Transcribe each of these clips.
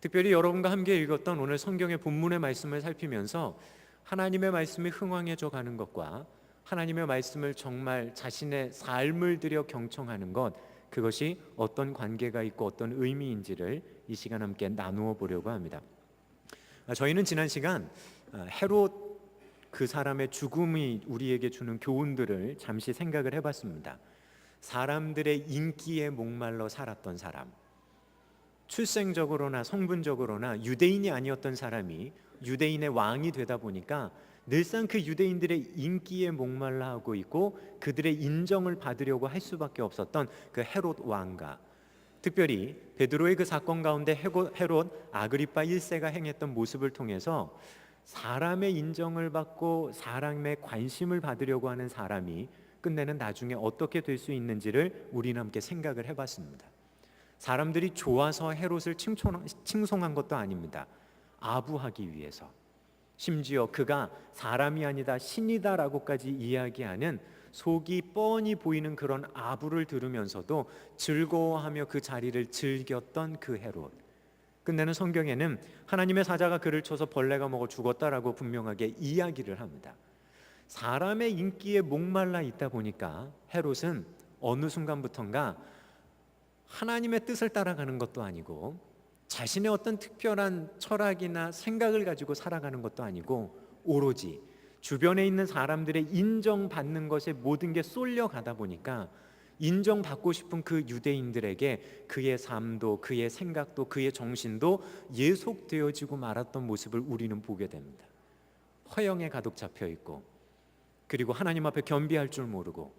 특별히 여러분과 함께 읽었던 오늘 성경의 본문의 말씀을 살피면서 하나님의 말씀이 흥황해져 가는 것과 하나님의 말씀을 정말 자신의 삶을 들여 경청하는 것, 그것이 어떤 관계가 있고 어떤 의미인지를 이 시간 함께 나누어 보려고 합니다. 저희는 지난 시간 헤롯 그 사람의 죽음이 우리에게 주는 교훈들을 잠시 생각을 해봤습니다. 사람들의 인기에 목말라 살았던 사람, 출생적으로나 성분적으로나 유대인이 아니었던 사람이 유대인의 왕이 되다 보니까 늘상 그 유대인들의 인기에 목말라 하고 있고 그들의 인정을 받으려고 할 수밖에 없었던 그 헤롯 왕과, 특별히 베드로의 그 사건 가운데 헤롯 아그리파 1세가 행했던 모습을 통해서 사람의 인정을 받고 사람의 관심을 받으려고 하는 사람이 끝내는 나중에 어떻게 될 수 있는지를 우리는 함께 생각을 해봤습니다. 사람들이 좋아서 헤롯을 칭송한 것도 아닙니다. 아부하기 위해서, 심지어 그가 사람이 아니다 신이다라고까지 이야기하는 속이 뻔히 보이는 그런 아부를 들으면서도 즐거워하며 그 자리를 즐겼던 그 헤롯, 끝내는 성경에는 하나님의 사자가 그를 쳐서 벌레가 먹어 죽었다라고 분명하게 이야기를 합니다. 사람의 인기에 목말라 있다 보니까 헤롯은 어느 순간부턴가 하나님의 뜻을 따라가는 것도 아니고 자신의 어떤 특별한 철학이나 생각을 가지고 살아가는 것도 아니고 오로지 주변에 있는 사람들의 인정받는 것에 모든 게 쏠려가다 보니까 인정받고 싶은 그 유대인들에게 그의 삶도 그의 생각도 그의 정신도 예속되어지고 말았던 모습을 우리는 보게 됩니다. 허영에 가득 잡혀 있고, 그리고 하나님 앞에 겸비할 줄 모르고,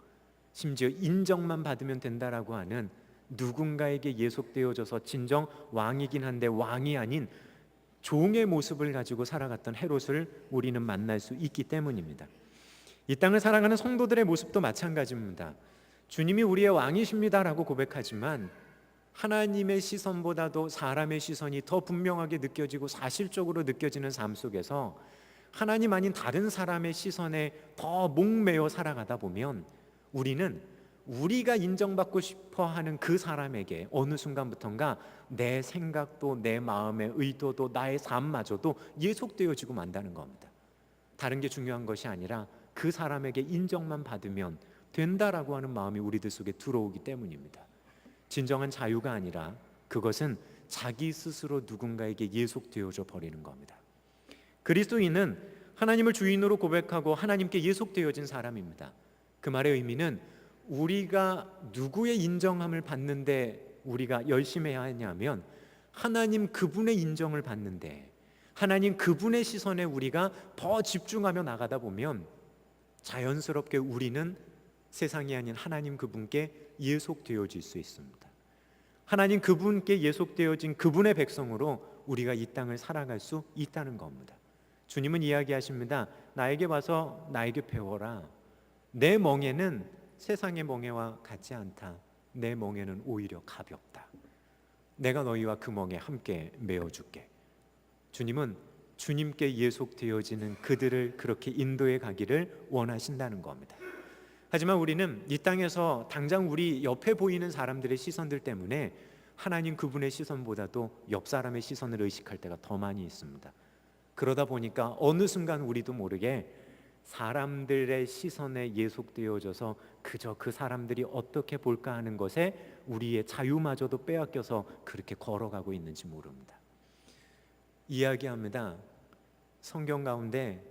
심지어 인정만 받으면 된다라고 하는 누군가에게 예속되어져서 진정 왕이긴 한데 왕이 아닌 종의 모습을 가지고 살아갔던 헤롯을 우리는 만날 수 있기 때문입니다. 이 땅을 살아가는 성도들의 모습도 마찬가지입니다. 주님이 우리의 왕이십니다라고 고백하지만 하나님의 시선보다도 사람의 시선이 더 분명하게 느껴지고 사실적으로 느껴지는 삶 속에서 하나님 아닌 다른 사람의 시선에 더 목매어 살아가다 보면 우리는 우리가 인정받고 싶어 하는 그 사람에게 어느 순간부턴가 내 생각도 내 마음의 의도도 나의 삶마저도 예속되어지고 만다는 겁니다. 다른 게 중요한 것이 아니라 그 사람에게 인정만 받으면 된다라고 하는 마음이 우리들 속에 들어오기 때문입니다. 진정한 자유가 아니라 그것은 자기 스스로 누군가에게 예속되어져 버리는 겁니다. 그리스도인은 하나님을 주인으로 고백하고 하나님께 예속되어진 사람입니다. 그 말의 의미는 우리가 누구의 인정함을 받는데 우리가 열심히 해야 하냐면 하나님 그분의 인정을 받는데, 하나님 그분의 시선에 우리가 더 집중하며 나가다 보면 자연스럽게 우리는 세상이 아닌 하나님 그분께 예속되어질 수 있습니다. 하나님 그분께 예속되어진 그분의 백성으로 우리가 이 땅을 살아갈 수 있다는 겁니다. 주님은 이야기하십니다. 나에게 와서 나에게 배워라. 내 멍에는 세상의 멍에와 같지 않다. 내 멍에는 오히려 가볍다. 내가 너희와 그 멍에 함께 메어줄게. 주님은 주님께 예속되어지는 그들을 그렇게 인도해 가기를 원하신다는 겁니다. 하지만 우리는 이 땅에서 당장 우리 옆에 보이는 사람들의 시선들 때문에 하나님 그분의 시선보다도 옆 사람의 시선을 의식할 때가 더 많이 있습니다. 그러다 보니까 어느 순간 우리도 모르게 사람들의 시선에 예속되어져서 그저 그 사람들이 어떻게 볼까 하는 것에 우리의 자유마저도 빼앗겨서 그렇게 걸어가고 있는지 모릅니다. 이야기합니다. 성경 가운데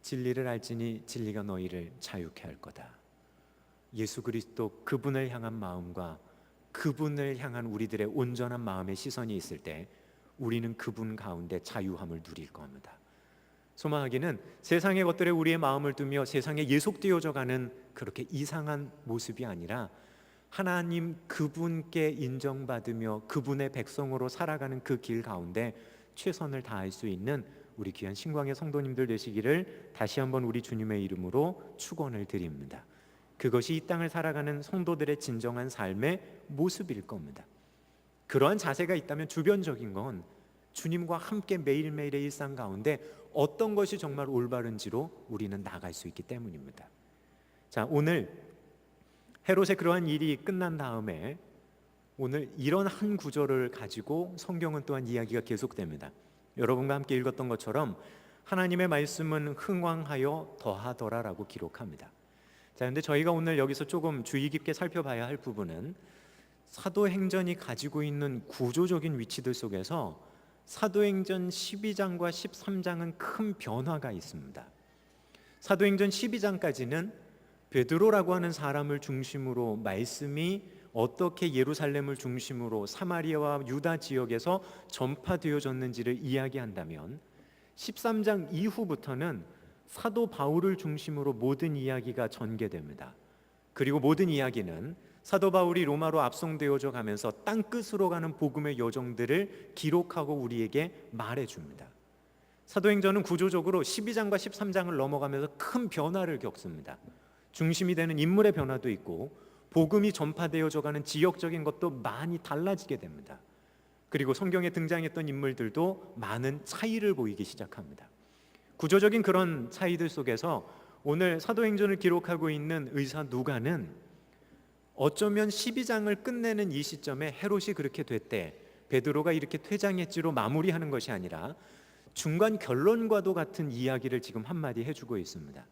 진리를 알지니 진리가 너희를 자유케 할 거다. 예수 그리스도 그분을 향한 마음과 그분을 향한 우리들의 온전한 마음의 시선이 있을 때 우리는 그분 가운데 자유함을 누릴 겁니다. 소망하기는 세상의 것들에 우리의 마음을 두며 세상에 예속되어져 가는 그렇게 이상한 모습이 아니라 하나님 그분께 인정받으며 그분의 백성으로 살아가는 그 길 가운데 최선을 다할 수 있는 우리 귀한 신광의 성도님들 되시기를 다시 한번 우리 주님의 이름으로 축원을 드립니다. 그것이 이 땅을 살아가는 성도들의 진정한 삶의 모습일 겁니다. 그러한 자세가 있다면 주변적인 건 주님과 함께 매일매일의 일상 가운데 어떤 것이 정말 올바른지로 우리는 나갈 수 있기 때문입니다. 자, 오늘 헤롯의 그러한 일이 끝난 다음에 오늘 이런 한 구절을 가지고 성경은 또한 이야기가 계속됩니다. 여러분과 함께 읽었던 것처럼 하나님의 말씀은 흥왕하여 더하더라라고 기록합니다. 자, 근데 저희가 오늘 여기서 조금 주의 깊게 살펴봐야 할 부분은 사도행전이 가지고 있는 구조적인 위치들 속에서 사도행전 12장과 13장은 큰 변화가 있습니다. 사도행전 12장까지는 베드로라고 하는 사람을 중심으로 말씀이 어떻게 예루살렘을 중심으로 사마리아와 유다 지역에서 전파되어졌는지를 이야기한다면 13장 이후부터는 사도 바울을 중심으로 모든 이야기가 전개됩니다. 그리고 모든 이야기는 사도 바울이 로마로 압송되어져 가면서 땅끝으로 가는 복음의 여정들을 기록하고 우리에게 말해줍니다. 사도행전은 구조적으로 12장과 13장을 넘어가면서 큰 변화를 겪습니다. 중심이 되는 인물의 변화도 있고 복음이 전파되어져 가는 지역적인 것도 많이 달라지게 됩니다. 그리고 성경에 등장했던 인물들도 많은 차이를 보이기 시작합니다. 구조적인 그런 차이들 속에서 오늘 사도행전을 기록하고 있는 의사 누가는 어쩌면 12장을 끝내는 이 시점에 헤롯이 그렇게 됐대, 베드로가 이렇게 퇴장했지로 마무리하는 것이 아니라 중간 결론과도 같은 이야기를 지금 한마디 해주고 있습니다.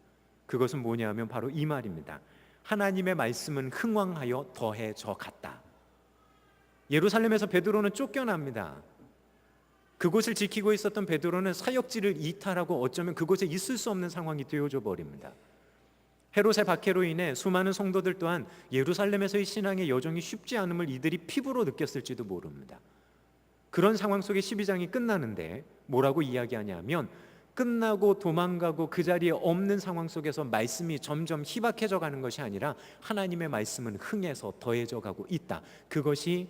그것은 뭐냐면 바로 이 말입니다. 하나님의 말씀은 흥왕하여 더해져 갔다. 예루살렘에서 베드로는 쫓겨납니다. 그곳을 지키고 있었던 베드로는 사역지를 이탈하고 어쩌면 그곳에 있을 수 없는 상황이 되어져 버립니다. 헤롯의 박해로 인해 수많은 성도들 또한 예루살렘에서의 신앙의 여정이 쉽지 않음을 이들이 피부로 느꼈을지도 모릅니다. 그런 상황 속에 12장이 끝나는데 뭐라고 이야기하냐면 끝나고 도망가고 그 자리에 없는 상황 속에서 말씀이 점점 희박해져 가는 것이 아니라 하나님의 말씀은 흥해서 더해져 가고 있다. 그것이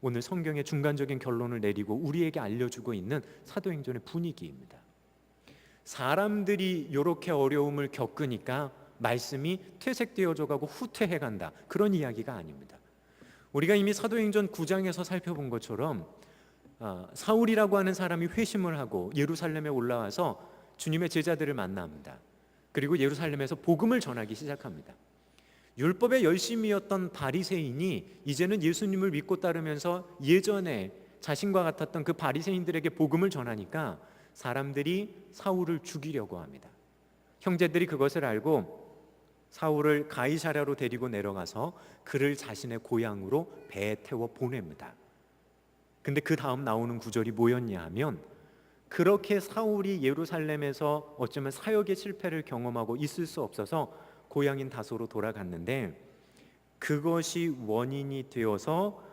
오늘 성경의 중간적인 결론을 내리고 우리에게 알려주고 있는 사도행전의 분위기입니다. 사람들이 이렇게 어려움을 겪으니까 말씀이 퇴색되어져 가고 후퇴해 간다, 그런 이야기가 아닙니다. 우리가 이미 사도행전 9장에서 살펴본 것처럼 사울이라고 하는 사람이 회심을 하고 예루살렘에 올라와서 주님의 제자들을 만납니다. 그리고 예루살렘에서 복음을 전하기 시작합니다. 율법에 열심이었던 바리새인이 이제는 예수님을 믿고 따르면서 예전에 자신과 같았던 그 바리새인들에게 복음을 전하니까 사람들이 사울을 죽이려고 합니다. 형제들이 그것을 알고 사울을 가이사랴로 데리고 내려가서 그를 자신의 고향으로 배에 태워 보냅니다. 근데 그 다음 나오는 구절이 뭐였냐 하면 그렇게 사울이 예루살렘에서 어쩌면 사역의 실패를 경험하고 있을 수 없어서 고향인 다소로 돌아갔는데 그것이 원인이 되어서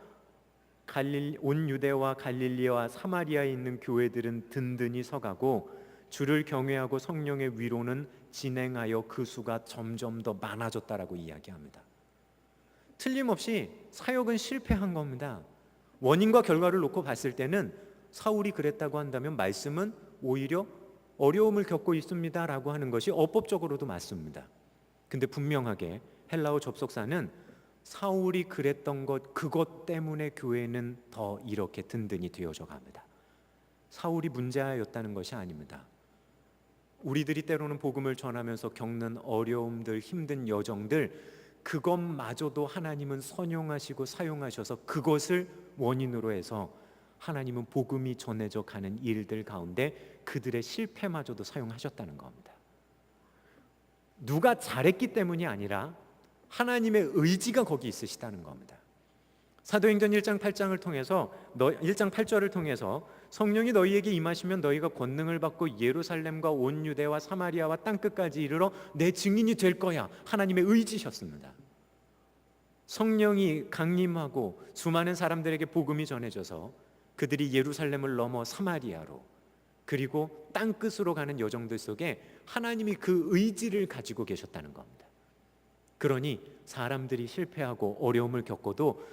온 유대와 갈릴리와 사마리아에 있는 교회들은 든든히 서가고 주를 경외하고 성령의 위로는 진행하여 그 수가 점점 더 많아졌다라고 이야기합니다. 틀림없이 사역은 실패한 겁니다. 원인과 결과를 놓고 봤을 때는 사울이 그랬다고 한다면 말씀은 오히려 어려움을 겪고 있습니다라고 하는 것이 어법적으로도 맞습니다. 근데 분명하게 헬라어 접속사는 사울이 그랬던 것 그것 때문에 교회는 더 이렇게 든든히 되어져 갑니다. 사울이 문제였다는 것이 아닙니다. 우리들이 때로는 복음을 전하면서 겪는 어려움들, 힘든 여정들, 그것마저도 하나님은 선용하시고 사용하셔서 그것을 원인으로 해서 하나님은 복음이 전해져 가는 일들 가운데 그들의 실패마저도 사용하셨다는 겁니다. 누가 잘했기 때문이 아니라 하나님의 의지가 거기 있으시다는 겁니다. 사도행전 1장 8장을 통해서 1장 8절을 통해서 성령이 너희에게 임하시면 너희가 권능을 받고 예루살렘과 온 유대와 사마리아와 땅끝까지 이르러 내 증인이 될 거야. 하나님의 의지셨습니다. 성령이 강림하고 수많은 사람들에게 복음이 전해져서 그들이 예루살렘을 넘어 사마리아로 그리고 땅끝으로 가는 여정들 속에 하나님이 그 의지를 가지고 계셨다는 겁니다. 그러니 사람들이 실패하고 어려움을 겪어도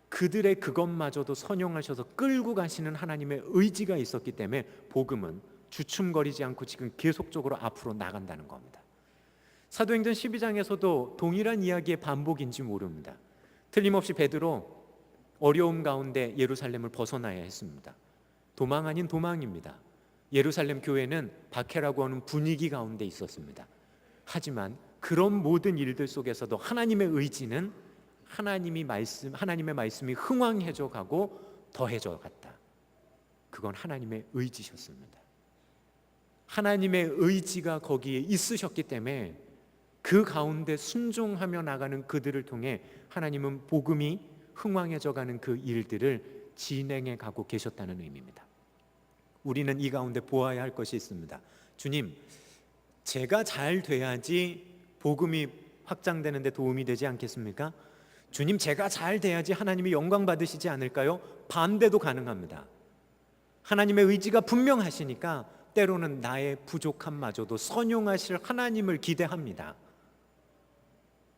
그들의 그것마저도 선용하셔서 끌고 가시는 하나님의 의지가 있었기 때문에 복음은 주춤거리지 않고 지금 계속적으로 앞으로 나간다는 겁니다. 사도행전 12장에서도 동일한 이야기의 반복인지 모릅니다. 틀림없이 베드로 어려움 가운데 예루살렘을 벗어나야 했습니다. 도망 아닌 도망입니다. 예루살렘 교회는 박해라고 하는 분위기 가운데 있었습니다. 하지만 그런 모든 일들 속에서도 하나님의 의지는 하나님의 말씀이 흥왕해져 가고 더해져 갔다. 그건 하나님의 의지셨습니다. 하나님의 의지가 거기에 있으셨기 때문에 그 가운데 순종하며 나가는 그들을 통해 하나님은 복음이 흥왕해져 가는 그 일들을 진행해 가고 계셨다는 의미입니다. 우리는 이 가운데 보아야 할 것이 있습니다. 주님, 제가 잘 돼야지 복음이 확장되는 데 도움이 되지 않겠습니까? 주님, 제가 잘 돼야지 하나님이 영광 받으시지 않을까요? 반대도 가능합니다. 하나님의 의지가 분명하시니까 때로는 나의 부족함마저도 선용하실 하나님을 기대합니다.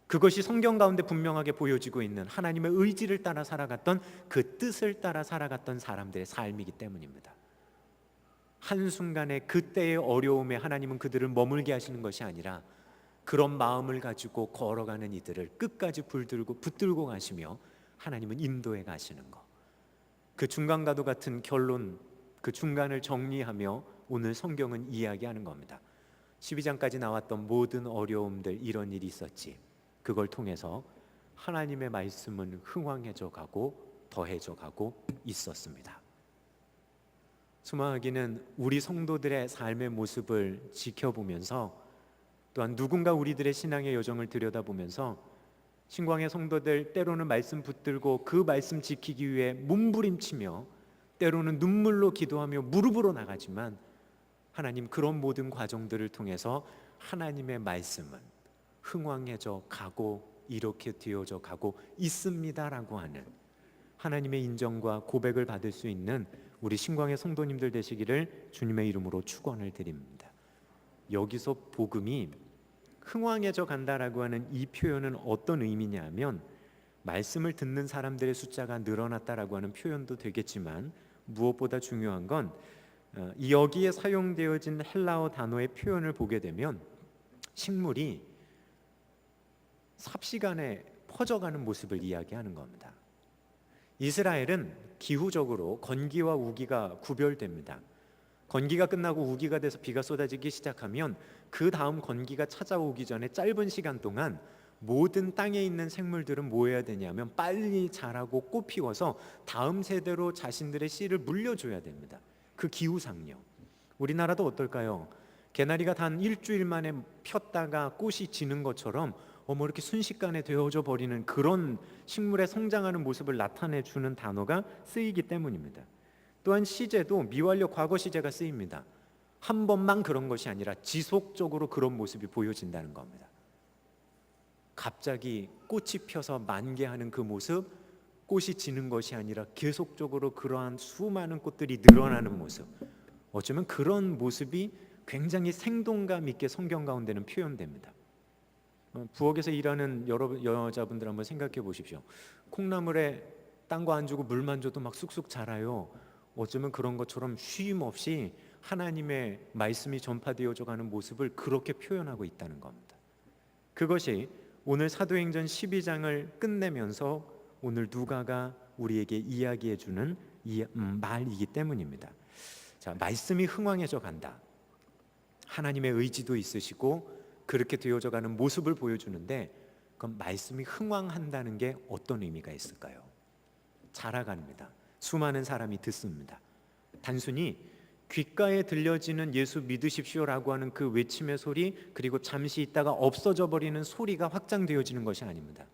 그것이 성경 가운데 분명하게 보여지고 있는 하나님의 의지를 따라 살아갔던, 그 뜻을 따라 살아갔던 사람들의 삶이기 때문입니다. 한순간에 그때의 어려움에 하나님은 그들을 머물게 하시는 것이 아니라 그런 마음을 가지고 걸어가는 이들을 끝까지 붙들고 가시며 하나님은 인도해 가시는 것, 그 중간과도 같은 결론, 그 중간을 정리하며 오늘 성경은 이야기하는 겁니다. 12장까지 나왔던 모든 어려움들, 이런 일이 있었지. 그걸 통해서 하나님의 말씀은 흥왕해져 가고 더해져 가고 있었습니다. 수마하기는 우리 성도들의 삶의 모습을 지켜보면서, 또한 누군가 우리들의 신앙의 여정을 들여다보면서 신광의 성도들 때로는 말씀 붙들고 그 말씀 지키기 위해 몸부림치며 때로는 눈물로 기도하며 무릎으로 나가지만, 하나님 그런 모든 과정들을 통해서 하나님의 말씀은 흥왕해져 가고 이렇게 되어져 가고 있습니다라고 하는 하나님의 인정과 고백을 받을 수 있는 우리 신광의 성도님들 되시기를 주님의 이름으로 축원을 드립니다. 여기서 복음이 흥왕해져 간다라고 하는 이 표현은 어떤 의미냐면, 말씀을 듣는 사람들의 숫자가 늘어났다라고 하는 표현도 되겠지만, 무엇보다 중요한 건 여기에 사용되어진 헬라어 단어의 표현을 보게 되면 식물이 삽시간에 퍼져가는 모습을 이야기하는 겁니다. 이스라엘은 기후적으로 건기와 우기가 구별됩니다. 건기가 끝나고 우기가 돼서 비가 쏟아지기 시작하면 그 다음 건기가 찾아오기 전에 짧은 시간 동안 모든 땅에 있는 생물들은 뭐 해야 되냐면 빨리 자라고 꽃 피워서 다음 세대로 자신들의 씨를 물려줘야 됩니다. 그 기후상요. 우리나라도 어떨까요? 개나리가 단 일주일 만에 폈다가 꽃이 지는 것처럼 이렇게 순식간에 되어져 버리는 그런 식물의 성장하는 모습을 나타내주는 단어가 쓰이기 때문입니다. 또한 시제도 미완료 과거 시제가 쓰입니다. 한 번만 그런 것이 아니라 지속적으로 그런 모습이 보여진다는 겁니다. 갑자기 꽃이 펴서 만개하는 그 모습, 꽃이 지는 것이 아니라 계속적으로 그러한 수많은 꽃들이 늘어나는 모습, 어쩌면 그런 모습이 굉장히 생동감 있게 성경 가운데는 표현됩니다. 부엌에서 일하는 여자분들 한번 생각해 보십시오. 콩나물에 딴 거 안 주고 물만 줘도 막 쑥쑥 자라요. 어쩌면 그런 것처럼 쉼 없이 하나님의 말씀이 전파되어져 가는 모습을 그렇게 표현하고 있다는 겁니다. 그것이 오늘 사도행전 12장을 끝내면서 오늘 누가가 우리에게 이야기해 주는 이 말이기 때문입니다. 자, 말씀이 흥왕해져 간다. 하나님의 의지도 있으시고 그렇게 되어져 가는 모습을 보여주는데, 그럼 말씀이 흥왕한다는 게 어떤 의미가 있을까요? 자라갑니다. 수많은 사람이 듣습니다. 단순히 귓가에 들려지는 예수 믿으십시오라고 하는 그 외침의 소리, 그리고 잠시 있다가 없어져 버리는 소리가 확장되어지는 것이 아닙니다.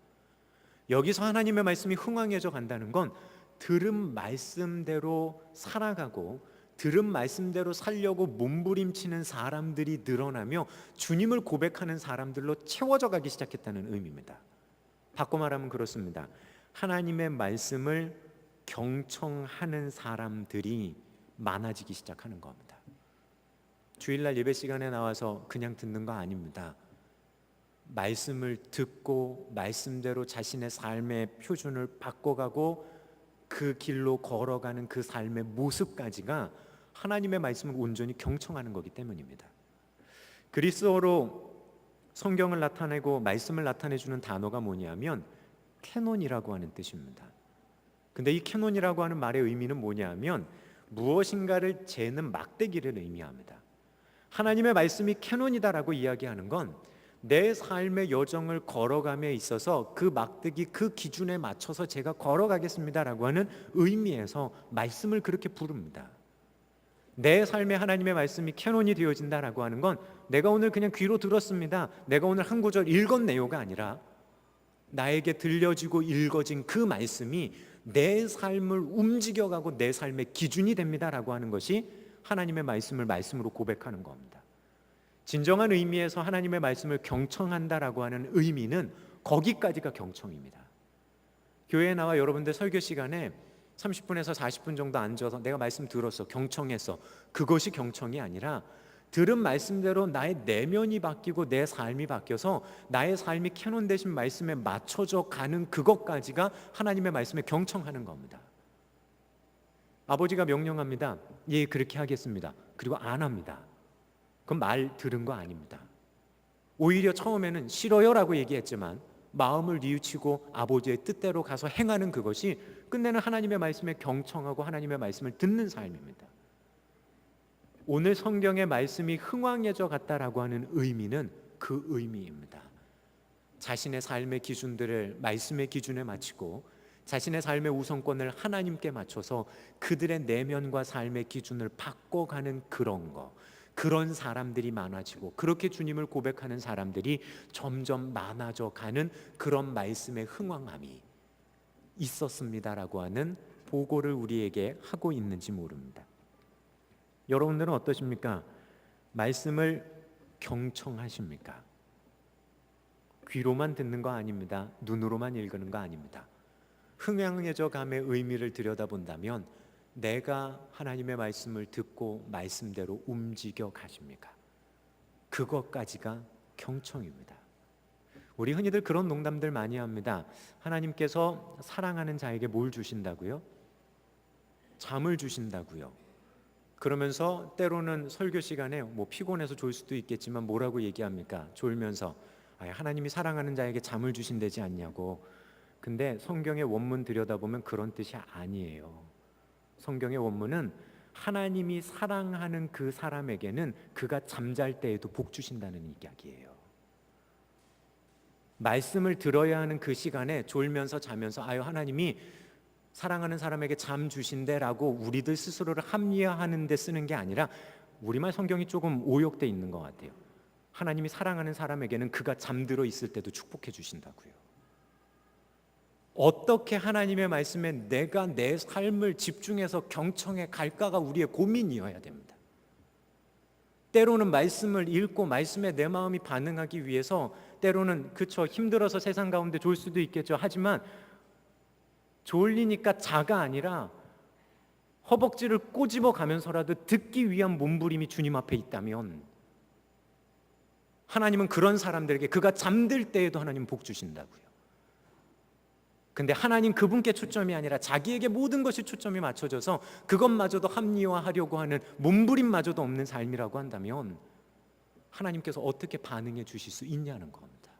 여기서 하나님의 말씀이 흥왕해져 간다는 건 들은 말씀대로 살아가고 들은 말씀대로 살려고 몸부림치는 사람들이 늘어나며 주님을 고백하는 사람들로 채워져 가기 시작했다는 의미입니다. 바꿔 말하면 그렇습니다. 하나님의 말씀을 경청하는 사람들이 많아지기 시작하는 겁니다. 주일날 예배 시간에 나와서 그냥 듣는 거 아닙니다. 말씀을 듣고 말씀대로 자신의 삶의 표준을 바꿔가고 그 길로 걸어가는 그 삶의 모습까지가 하나님의 말씀을 온전히 경청하는 거기 때문입니다. 그리스어로 성경을 나타내고 말씀을 나타내주는 단어가 뭐냐면 캐논이라고 하는 뜻입니다. 근데 이 캐논이라고 하는 말의 의미는 뭐냐면 무엇인가를 재는 막대기를 의미합니다. 하나님의 말씀이 캐논이다라고 이야기하는 건 내 삶의 여정을 걸어감에 있어서 그 막대기 그 기준에 맞춰서 제가 걸어가겠습니다라고 하는 의미에서 말씀을 그렇게 부릅니다. 내 삶에 하나님의 말씀이 캐논이 되어진다라고 하는 건 내가 오늘 그냥 귀로 들었습니다, 내가 오늘 한 구절 읽었네요가 아니라 나에게 들려지고 읽어진 그 말씀이 내 삶을 움직여가고 내 삶의 기준이 됩니다라고 하는 것이 하나님의 말씀을 말씀으로 고백하는 겁니다. 진정한 의미에서 하나님의 말씀을 경청한다라고 하는 의미는 거기까지가 경청입니다. 교회에 나와 여러분들 설교 시간에 30분에서 40분 정도 앉아서 내가 말씀 들었어, 경청했어, 그것이 경청이 아니라 들은 말씀대로 나의 내면이 바뀌고 내 삶이 바뀌어서 나의 삶이 캐논 되신 말씀에 맞춰져 가는 그것까지가 하나님의 말씀에 경청하는 겁니다. 아버지가 명령합니다. 예, 그렇게 하겠습니다. 그리고 안 합니다. 그건 말 들은 거 아닙니다. 오히려 처음에는 싫어요라고 얘기했지만 마음을 뉘우치고 아버지의 뜻대로 가서 행하는 그것이 끝내는 하나님의 말씀에 경청하고 하나님의 말씀을 듣는 삶입니다. 오늘 성경의 말씀이 흥왕해져 갔다라고 하는 의미는 그 의미입니다. 자신의 삶의 기준들을 말씀의 기준에 맞추고 자신의 삶의 우선권을 하나님께 맞춰서 그들의 내면과 삶의 기준을 바꿔가는 그런 거, 그런 사람들이 많아지고 그렇게 주님을 고백하는 사람들이 점점 많아져 가는 그런 말씀의 흥왕함이 있었습니다라고 하는 보고를 우리에게 하고 있는지 모릅니다. 여러분들은 어떠십니까? 말씀을 경청하십니까? 귀로만 듣는 거 아닙니다. 눈으로만 읽는 거 아닙니다. 흥황해져 감의 의미를 들여다본다면 내가 하나님의 말씀을 듣고 말씀대로 움직여 가십니까? 그것까지가 경청입니다. 우리 흔히들 그런 농담들 많이 합니다. 하나님께서 사랑하는 자에게 뭘 주신다고요? 잠을 주신다고요. 그러면서 때로는 설교 시간에 피곤해서 졸 수도 있겠지만 뭐라고 얘기합니까? 졸면서 하나님이 사랑하는 자에게 잠을 주신다지 않냐고. 근데 성경의 원문 들여다보면 그런 뜻이 아니에요. 성경의 원문은 하나님이 사랑하는 그 사람에게는 그가 잠잘 때에도 복 주신다는 이야기예요. 말씀을 들어야 하는 그 시간에 졸면서 자면서 하나님이 사랑하는 사람에게 잠 주신대라고 우리들 스스로를 합리화하는 데 쓰는 게 아니라 우리말 성경이 조금 오역돼 있는 것 같아요. 하나님이 사랑하는 사람에게는 그가 잠들어 있을 때도 축복해 주신다고요. 어떻게 하나님의 말씀에 내가 내 삶을 집중해서 경청해 갈까가 우리의 고민이어야 됩니다. 때로는 말씀을 읽고 말씀에 내 마음이 반응하기 위해서 때로는 힘들어서 세상 가운데 졸 수도 있겠죠. 하지만 졸리니까 자가 아니라 허벅지를 꼬집어 가면서라도 듣기 위한 몸부림이 주님 앞에 있다면 하나님은 그런 사람들에게 그가 잠들 때에도 하나님 복 주신다고요. 근데 하나님 그분께 초점이 아니라 자기에게 모든 것이 초점이 맞춰져서 그것마저도 합리화하려고 하는 몸부림마저도 없는 삶이라고 한다면 하나님께서 어떻게 반응해 주실 수 있냐는 겁니다.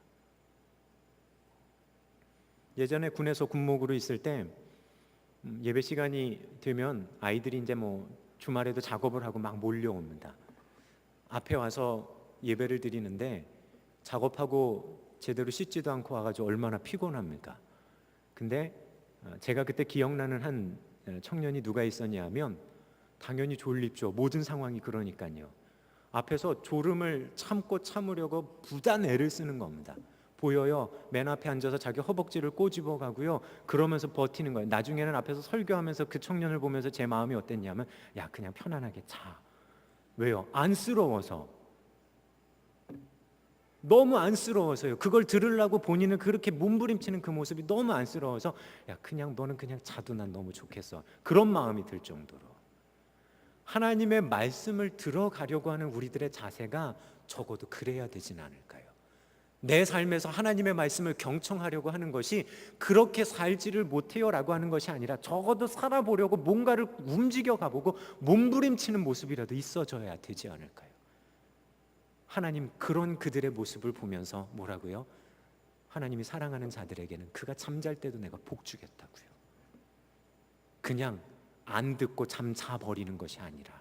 예전에 군에서 군목으로 있을 때 예배 시간이 되면 아이들이 이제 주말에도 작업을 하고 막 몰려옵니다. 앞에 와서 예배를 드리는데 작업하고 제대로 씻지도 않고 와가지고 얼마나 피곤합니까? 근데 제가 그때 기억나는 한 청년이 누가 있었냐면 당연히 졸립죠. 모든 상황이 그러니까요. 앞에서 졸음을 참으려고 부단 애를 쓰는 겁니다. 보여요. 맨 앞에 앉아서 자기 허벅지를 꼬집어 가고요. 그러면서 버티는 거예요. 나중에는 앞에서 설교하면서 그 청년을 보면서 제 마음이 어땠냐면 그냥 편안하게 자. 왜요? 안쓰러워서. 너무 안쓰러워서요. 그걸 들으려고 본인은 그렇게 몸부림치는 그 모습이 너무 안쓰러워서 너는 그냥 자도 난 너무 좋겠어. 그런 마음이 들 정도로 하나님의 말씀을 들어가려고 하는 우리들의 자세가 적어도 그래야 되진 않을까요? 내 삶에서 하나님의 말씀을 경청하려고 하는 것이 그렇게 살지를 못해요라고 하는 것이 아니라 적어도 살아보려고 뭔가를 움직여 가보고 몸부림치는 모습이라도 있어져야 되지 않을까요? 하나님 그런 그들의 모습을 보면서 뭐라고요? 하나님이 사랑하는 자들에게는 그가 잠잘 때도 내가 복 주겠다고요. 그냥 안 듣고 잠자 버리는 것이 아니라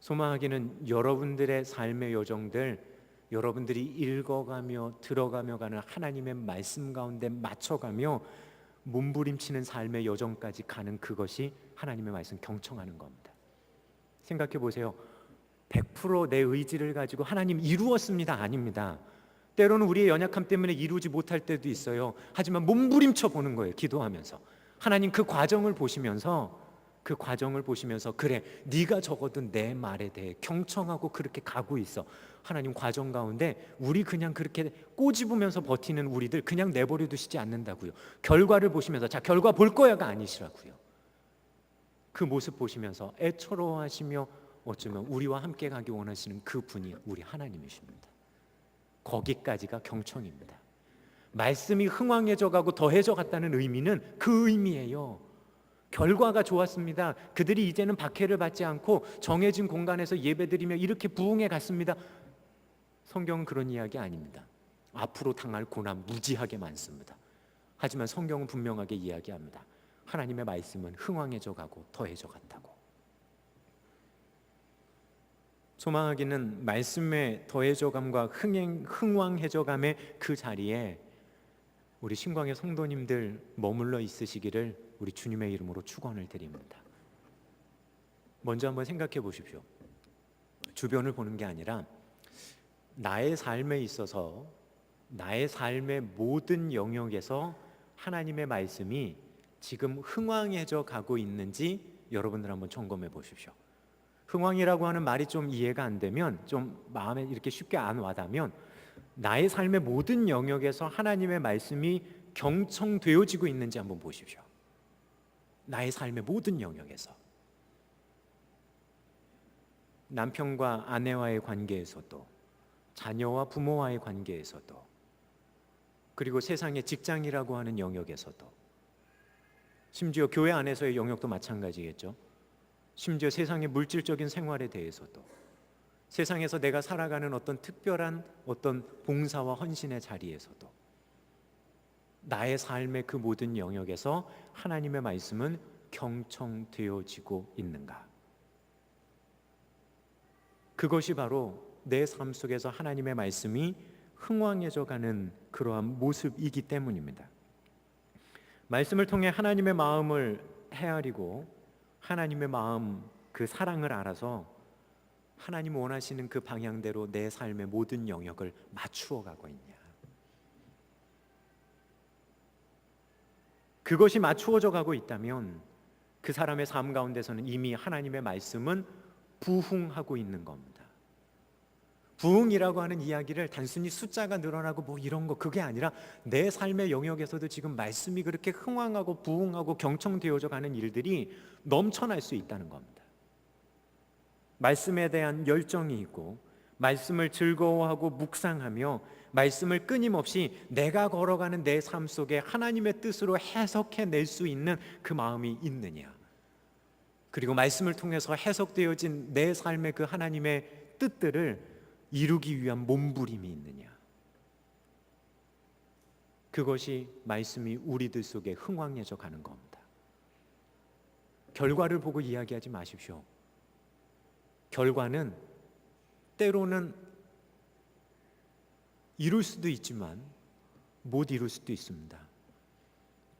소망하기는 여러분들의 삶의 여정들, 여러분들이 읽어가며 들어가며 가는 하나님의 말씀 가운데 맞춰가며 몸부림치는 삶의 여정까지 가는 그것이 하나님의 말씀 경청하는 겁니다. 생각해 보세요. 100% 내 의지를 가지고 하나님 이루었습니다. 아닙니다. 때로는 우리의 연약함 때문에 이루지 못할 때도 있어요. 하지만 몸부림쳐 보는 거예요. 기도하면서 하나님 그 과정을 보시면서 그래, 네가 적어도 내 말에 대해 경청하고 그렇게 가고 있어. 하나님 과정 가운데 우리 그냥 그렇게 꼬집으면서 버티는 우리들 그냥 내버려 두시지 않는다고요. 결과를 보시면서 자, 결과 볼 거야가 아니시라고요. 그 모습 보시면서 애처로워하시며 어쩌면 우리와 함께 가기 원하시는 그 분이 우리 하나님이십니다. 거기까지가 경청입니다. 말씀이 흥왕해져 가고 더해져 갔다는 의미는 그 의미예요. 결과가 좋았습니다. 그들이 이제는 박해를 받지 않고 정해진 공간에서 예배드리며 이렇게 부흥해 갔습니다. 성경은 그런 이야기 아닙니다. 앞으로 당할 고난 무지하게 많습니다. 하지만 성경은 분명하게 이야기합니다. 하나님의 말씀은 흥왕해져 가고 더해져 갔다고. 소망하기는 말씀의 더해져감과 흥왕해져감의 그 자리에 우리 신광의 성도님들 머물러 있으시기를 우리 주님의 이름으로 축원을 드립니다. 먼저 한번 생각해 보십시오. 주변을 보는 게 아니라 나의 삶에 있어서 나의 삶의 모든 영역에서 하나님의 말씀이 지금 흥왕해져 가고 있는지 여러분들 한번 점검해 보십시오. 흥왕이라고 하는 말이 좀 이해가 안 되면, 좀 마음에 이렇게 쉽게 안 와닿으면 나의 삶의 모든 영역에서 하나님의 말씀이 경청되어지고 있는지 한번 보십시오. 나의 삶의 모든 영역에서, 남편과 아내와의 관계에서도, 자녀와 부모와의 관계에서도, 그리고 세상의 직장이라고 하는 영역에서도, 심지어 교회 안에서의 영역도 마찬가지겠죠. 심지어 세상의 물질적인 생활에 대해서도, 세상에서 내가 살아가는 어떤 특별한 어떤 봉사와 헌신의 자리에서도 나의 삶의 그 모든 영역에서 하나님의 말씀은 경청되어지고 있는가? 그것이 바로 내 삶 속에서 하나님의 말씀이 흥왕해져 가는 그러한 모습이기 때문입니다. 말씀을 통해 하나님의 마음을 헤아리고 하나님의 마음, 그 사랑을 알아서 하나님 원하시는 그 방향대로 내 삶의 모든 영역을 맞추어 가고 있냐? 그것이 맞추어져 가고 있다면 그 사람의 삶 가운데서는 이미 하나님의 말씀은 부흥하고 있는 겁니다. 부흥이라고 하는 이야기를 단순히 숫자가 늘어나고 뭐 이런 거, 그게 아니라 내 삶의 영역에서도 지금 말씀이 그렇게 흥왕하고 부흥하고 경청되어져 가는 일들이 넘쳐날 수 있다는 겁니다. 말씀에 대한 열정이 있고 말씀을 즐거워하고 묵상하며 말씀을 끊임없이 내가 걸어가는 내 삶 속에 하나님의 뜻으로 해석해낼 수 있는 그 마음이 있느냐, 그리고 말씀을 통해서 해석되어진 내 삶의 그 하나님의 뜻들을 이루기 위한 몸부림이 있느냐, 그것이 말씀이 우리들 속에 흥왕해져 가는 겁니다. 결과를 보고 이야기하지 마십시오. 결과는 때로는 이룰 수도 있지만 못 이룰 수도 있습니다.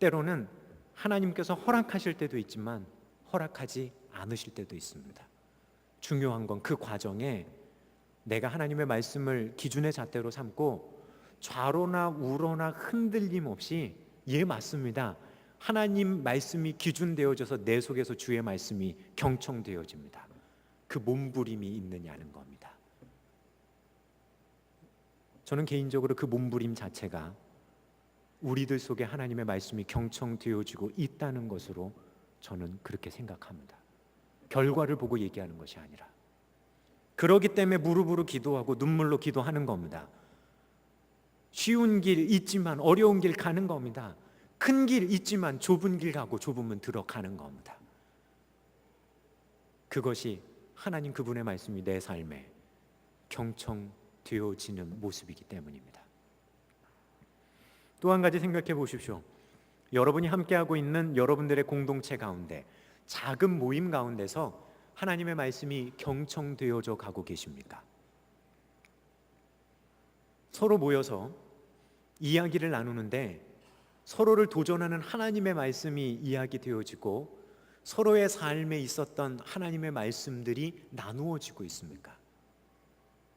때로는 하나님께서 허락하실 때도 있지만 허락하지 않으실 때도 있습니다. 중요한 건 그 과정에 내가 하나님의 말씀을 기준의 잣대로 삼고 좌로나 우로나 흔들림 없이, 예, 맞습니다, 하나님 말씀이 기준되어져서 내 속에서 주의 말씀이 경청되어집니다. 그 몸부림이 있느냐는 겁니다. 저는 개인적으로 그 몸부림 자체가 우리들 속에 하나님의 말씀이 경청되어지고 있다는 것으로 저는 그렇게 생각합니다. 결과를 보고 얘기하는 것이 아니라. 그러기 때문에 무릎으로 기도하고 눈물로 기도하는 겁니다. 쉬운 길 있지만 어려운 길 가는 겁니다. 큰 길 있지만 좁은 길 가고 좁으면 들어가는 겁니다. 그것이 하나님 그분의 말씀이 내 삶에 경청되어지는 모습이기 때문입니다. 또 한 가지 생각해 보십시오. 여러분이 함께하고 있는 여러분들의 공동체 가운데, 작은 모임 가운데서 하나님의 말씀이 경청되어져 가고 계십니까? 서로 모여서 이야기를 나누는데 서로를 도전하는 하나님의 말씀이 이야기되어지고 서로의 삶에 있었던 하나님의 말씀들이 나누어지고 있습니까?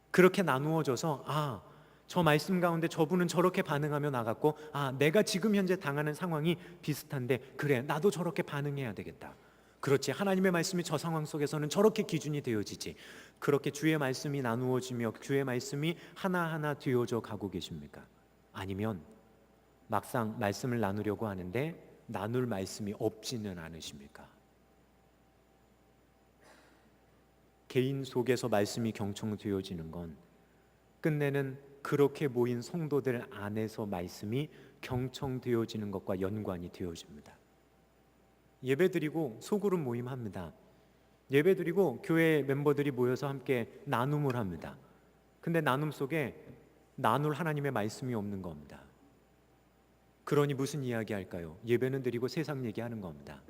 그렇게 나누어져서 저 말씀 가운데 저분은 저렇게 반응하며 나갔고 내가 지금 현재 당하는 상황이 비슷한데 그래 나도 저렇게 반응해야 되겠다. 그렇지, 하나님의 말씀이 저 상황 속에서는 저렇게 기준이 되어지지. 그렇게 주의 말씀이 나누어지며 주의 말씀이 하나하나 되어져 가고 계십니까? 아니면 막상 말씀을 나누려고 하는데 나눌 말씀이 없지는 않으십니까? 개인 속에서 말씀이 경청되어지는 건 끝내는 그렇게 모인 성도들 안에서 말씀이 경청되어지는 것과 연관이 되어집니다. 예배드리고 소그룹 모임합니다. 예배드리고 교회 멤버들이 모여서 함께 나눔을 합니다. 근데 나눔 속에 나눌 하나님의 말씀이 없는 겁니다. 그러니 무슨 이야기 할까요? 예배는 드리고 세상 얘기하는 겁니다.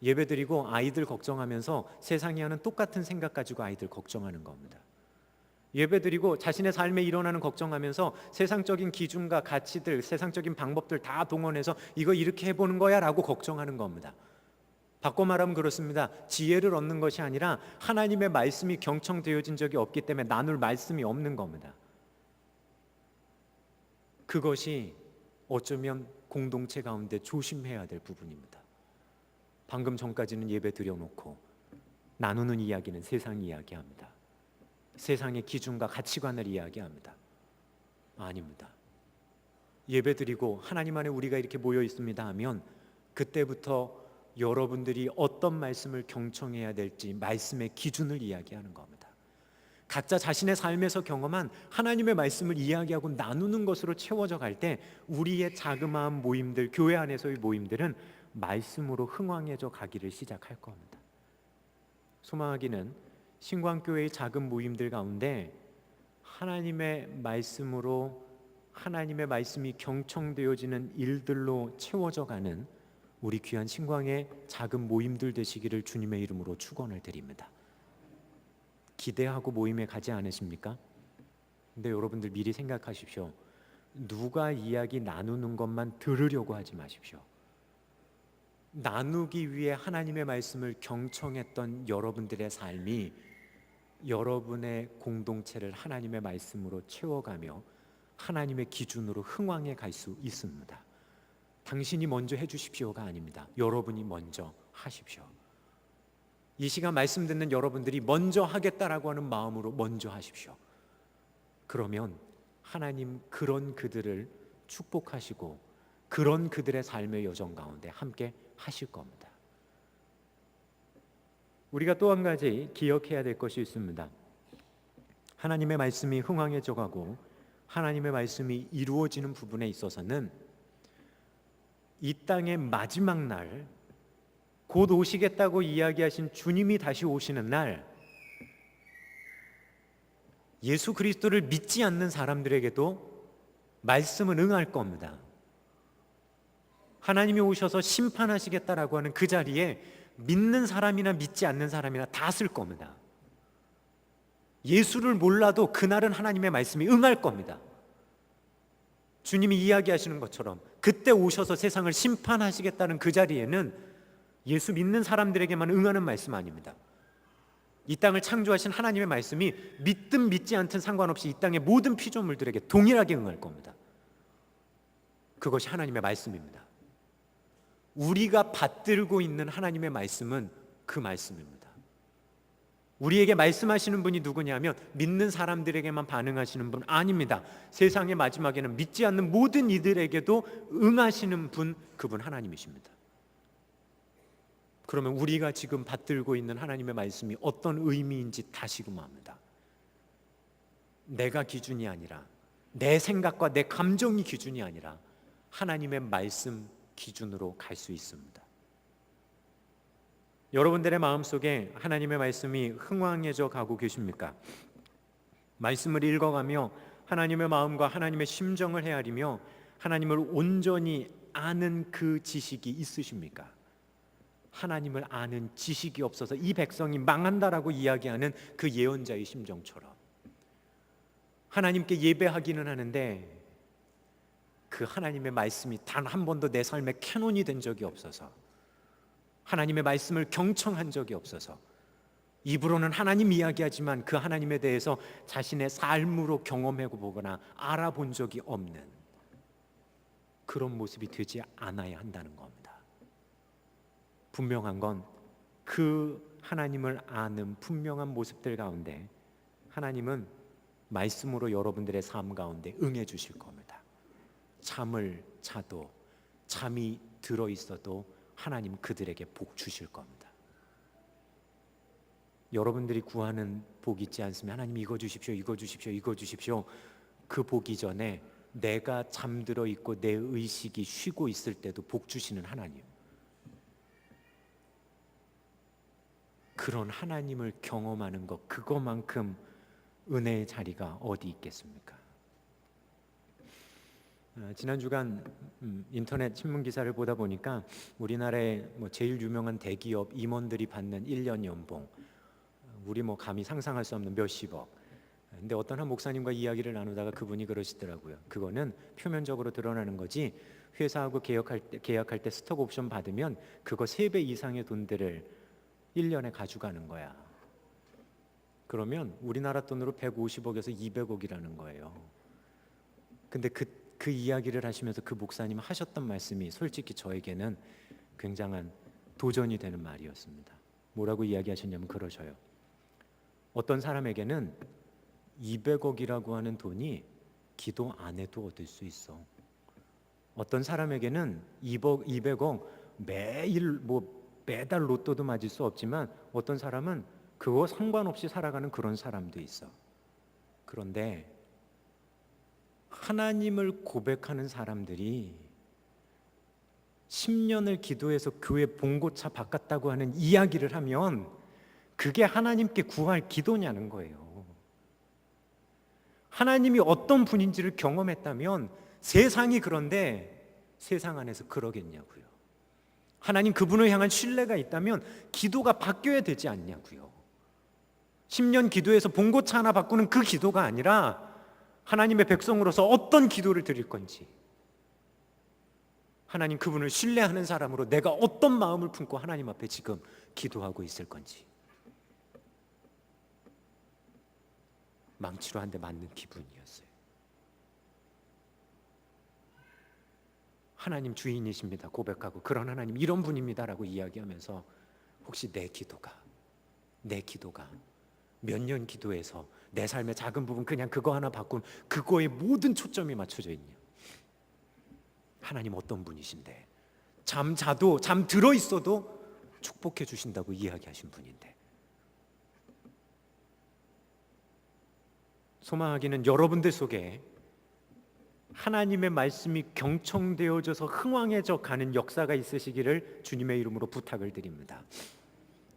예배드리고 아이들 걱정하면서 세상이 하는 똑같은 생각 가지고 아이들 걱정하는 겁니다. 예배드리고 자신의 삶에 일어나는 걱정하면서 세상적인 기준과 가치들, 세상적인 방법들 다 동원해서 이거 이렇게 해보는 거야 라고 걱정하는 겁니다. 바꿔 말하면 그렇습니다. 지혜를 얻는 것이 아니라 하나님의 말씀이 경청되어진 적이 없기 때문에 나눌 말씀이 없는 겁니다. 그것이 어쩌면 공동체 가운데 조심해야 될 부분입니다. 방금 전까지는 예배 드려놓고 나누는 이야기는 세상 이야기합니다. 세상의 기준과 가치관을 이야기합니다. 아닙니다. 예배 드리고 하나님 안에 우리가 이렇게 모여 있습니다 하면 그때부터 여러분들이 어떤 말씀을 경청해야 될지 말씀의 기준을 이야기하는 겁니다. 각자 자신의 삶에서 경험한 하나님의 말씀을 이야기하고 나누는 것으로 채워져 갈 때 우리의 자그마한 모임들, 교회 안에서의 모임들은 말씀으로 흥왕해져 가기를 시작할 겁니다. 소망하기는 신광교회의 작은 모임들 가운데 하나님의 말씀으로 하나님의 말씀이 경청되어지는 일들로 채워져 가는 우리 귀한 신광의 작은 모임들 되시기를 주님의 이름으로 축원을 드립니다. 기대하고 모임에 가지 않으십니까? 근데 여러분들 미리 생각하십시오. 누가 이야기 나누는 것만 들으려고 하지 마십시오. 나누기 위해 하나님의 말씀을 경청했던 여러분들의 삶이 여러분의 공동체를 하나님의 말씀으로 채워가며 하나님의 기준으로 흥왕해 갈 수 있습니다. 당신이 먼저 해주십시오가 아닙니다. 여러분이 먼저 하십시오. 이 시간 말씀 듣는 여러분들이 먼저 하겠다라고 하는 마음으로 먼저 하십시오. 그러면 하나님 그런 그들을 축복하시고 그런 그들의 삶의 여정 가운데 함께 하실 겁니다. 우리가 또 한 가지 기억해야 될 것이 있습니다. 하나님의 말씀이 흥왕해져 가고 하나님의 말씀이 이루어지는 부분에 있어서는 이 땅의 마지막 날, 곧 오시겠다고 이야기하신 주님이 다시 오시는 날, 예수 그리스도를 믿지 않는 사람들에게도 말씀은 응할 겁니다. 하나님이 오셔서 심판하시겠다라고 하는 그 자리에 믿는 사람이나 믿지 않는 사람이나 다 쓸 겁니다. 예수를 몰라도 그날은 하나님의 말씀이 응할 겁니다. 주님이 이야기하시는 것처럼 그때 오셔서 세상을 심판하시겠다는 그 자리에는 예수 믿는 사람들에게만 응하는 말씀 아닙니다. 이 땅을 창조하신 하나님의 말씀이 믿든 믿지 않든 상관없이 이 땅의 모든 피조물들에게 동일하게 응할 겁니다. 그것이 하나님의 말씀입니다. 우리가 받들고 있는 하나님의 말씀은 그 말씀입니다. 우리에게 말씀하시는 분이 누구냐면 믿는 사람들에게만 반응하시는 분 아닙니다. 세상의 마지막에는 믿지 않는 모든 이들에게도 응하시는 분, 그분 하나님이십니다. 그러면 우리가 지금 받들고 있는 하나님의 말씀이 어떤 의미인지 다시 금합니다. 내가 기준이 아니라 내 생각과 내 감정이 기준이 아니라 하나님의 말씀 기준으로 갈 수 있습니다. 여러분들의 마음속에 하나님의 말씀이 흥왕해져 가고 계십니까? 말씀을 읽어가며 하나님의 마음과 하나님의 심정을 헤아리며 하나님을 온전히 아는 그 지식이 있으십니까? 하나님을 아는 지식이 없어서 이 백성이 망한다라고 이야기하는 그 예언자의 심정처럼 하나님께 예배하기는 하는데 그 하나님의 말씀이 단 한 번도 내 삶에 캐논이 된 적이 없어서, 하나님의 말씀을 경청한 적이 없어서, 입으로는 하나님 이야기하지만 그 하나님에 대해서 자신의 삶으로 경험해 보거나 알아본 적이 없는 그런 모습이 되지 않아야 한다는 겁니다. 분명한 건 그 하나님을 아는 분명한 모습들 가운데 하나님은 말씀으로 여러분들의 삶 가운데 응해 주실 겁니다. 잠을 자도, 잠이 들어 있어도 하나님 그들에게 복 주실 겁니다. 여러분들이 구하는 복 있지 않으면 하나님 이거 주십시오, 이거 주십시오, 이거 주십시오. 그 복 이전에 내가 잠들어 있고 내 의식이 쉬고 있을 때도 복 주시는 하나님, 그런 하나님을 경험하는 것, 그것만큼 은혜의 자리가 어디 있겠습니까? 지난 주간 인터넷 신문 기사를 보다 보니까 우리나라의 제일 유명한 대기업 임원들이 받는 1년 연봉, 우리 감히 상상할 수 없는 몇십억. 근데 어떤 한 목사님과 이야기를 나누다가 그분이 그러시더라고요. 그거는 표면적으로 드러나는 거지, 회사하고 계약할 때 스톡 옵션 받으면 그거 3배 이상의 돈들을 1년에 가져가는 거야. 그러면 우리나라 돈으로 150억에서 200억이라는 거예요. 근데 그 이야기를 하시면서 그 목사님 하셨던 말씀이 솔직히 저에게는 굉장한 도전이 되는 말이었습니다. 뭐라고 이야기하셨냐면 그러셔요. 어떤 사람에게는 200억이라고 하는 돈이 기도 안 해도 얻을 수 있어. 어떤 사람에게는 200억 매일 매달 로또도 맞을 수 없지만 어떤 사람은 그거 상관없이 살아가는 그런 사람도 있어. 그런데 하나님을 고백하는 사람들이 10년을 기도해서 교회 봉고차 바꿨다고 하는 이야기를 하면 그게 하나님께 구할 기도냐는 거예요. 하나님이 어떤 분인지를 경험했다면 세상이 그런데 세상 안에서 그러겠냐고요. 하나님 그분을 향한 신뢰가 있다면 기도가 바뀌어야 되지 않냐고요. 10년 기도해서 봉고차 하나 바꾸는 그 기도가 아니라 하나님의 백성으로서 어떤 기도를 드릴 건지, 하나님 그분을 신뢰하는 사람으로 내가 어떤 마음을 품고 하나님 앞에 지금 기도하고 있을 건지, 망치로 한 대 맞는 기분이었어요. 하나님 주인이십니다 고백하고, 그런 하나님 이런 분입니다라고 이야기하면서 혹시 내 기도가 몇 년 기도해서 내 삶의 작은 부분 그냥 그거 하나 바꾼 그거에 모든 초점이 맞춰져 있냐? 하나님 어떤 분이신데, 잠 자도, 잠 들어 있어도 축복해 주신다고 이야기하신 분인데, 소망하기는 여러분들 속에 하나님의 말씀이 경청되어져서 흥왕해져 가는 역사가 있으시기를 주님의 이름으로 부탁을 드립니다.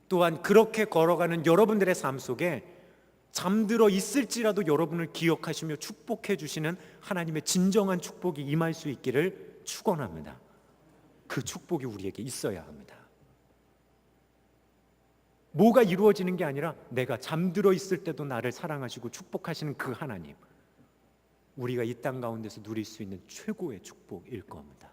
또한 그렇게 걸어가는 여러분들의 삶 속에 잠들어 있을지라도 여러분을 기억하시며 축복해 주시는 하나님의 진정한 축복이 임할 수 있기를 축원합니다. 그 축복이 우리에게 있어야 합니다. 뭐가 이루어지는 게 아니라 내가 잠들어 있을 때도 나를 사랑하시고 축복하시는 그 하나님, 우리가 이 땅 가운데서 누릴 수 있는 최고의 축복일 겁니다.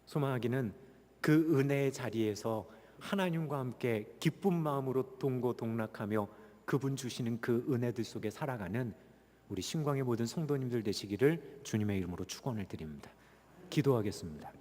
소망하기는 그 은혜의 자리에서 하나님과 함께 기쁜 마음으로 동고동락하며 그분 주시는 그 은혜들 속에 살아가는 우리 신광의 모든 성도님들 되시기를 주님의 이름으로 축원을 드립니다. 기도하겠습니다.